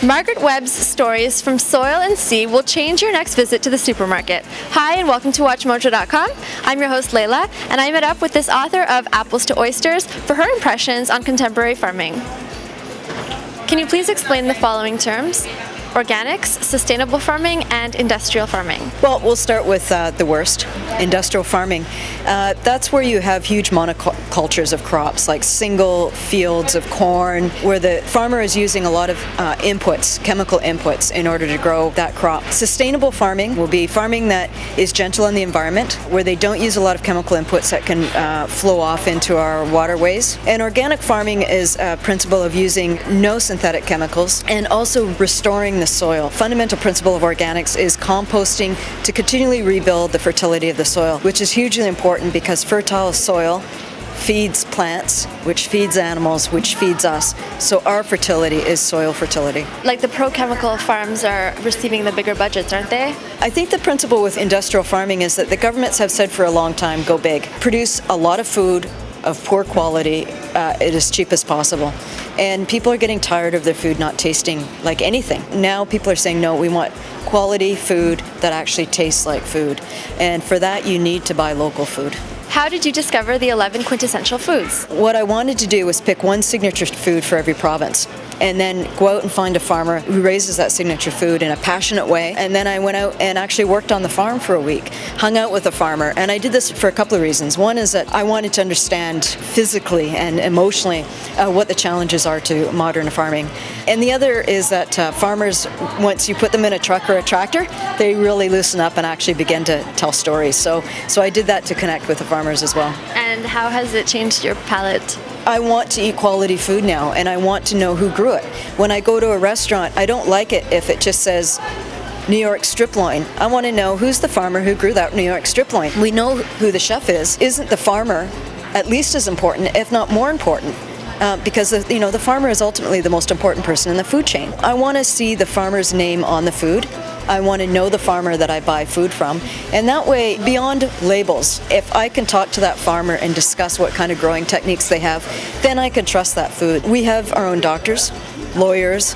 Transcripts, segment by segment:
Margaret Webb's stories from soil and sea will change your next visit to the supermarket. Hi and welcome to WatchMojo.com. I'm your host Layla, and I met up with this author of Apples to Oysters for her impressions on contemporary farming. Can you please explain the following terms? Organics, sustainable farming, and industrial farming. Well, we'll start with the worst, industrial farming. That's where you have huge monocultures of crops, like single fields of corn, where the farmer is using a lot of inputs, chemical inputs, in order to grow that crop. Sustainable farming will be farming that is gentle on the environment, where they don't use a lot of chemical inputs that can flow off into our waterways. And organic farming is a principle of using no synthetic chemicals and also restoring the soil. Fundamental principle of organics is composting to continually rebuild the fertility of the soil, which is hugely important because fertile soil feeds plants, which feeds animals, which feeds us. So our fertility is soil fertility. Like the pro-chemical farms are receiving the bigger budgets, aren't they? I think the principle with industrial farming is that the governments have said for a long time, go big. Produce a lot of food of poor quality at as cheap as possible. And people are getting tired of their food not tasting like anything. Now people are saying, no, we want quality food that actually tastes like food. And for that, you need to buy local food. How did you discover the 11 quintessential foods? What I wanted to do was pick one signature food for every province and then go out and find a farmer who raises that signature food in a passionate way. And then I went out and actually worked on the farm for a week, hung out with a farmer. And I did this for a couple of reasons. One is that I wanted to understand physically and emotionally what the challenges are to modern farming. And the other is that farmers, once you put them in a truck or a tractor, they really loosen up and actually begin to tell stories. So I did that to connect with the farmers as well. And how has it changed your palate? I want to eat quality food now, and I want to know who grew it. When I go to a restaurant, I don't like it if it just says New York strip loin. I want to know who's the farmer who grew that New York strip loin. We know who the chef is. Isn't the farmer at least as important, if not more important? Because the farmer is ultimately the most important person in the food chain. I want to see the farmer's name on the food. I want to know the farmer that I buy food from. And that way, beyond labels, if I can talk to that farmer and discuss what kind of growing techniques they have, then I can trust that food. We have our own doctors, lawyers,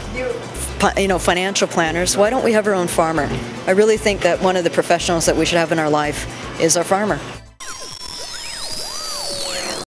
financial planners. Why don't we have our own farmer? I really think that one of the professionals that we should have in our life is our farmer.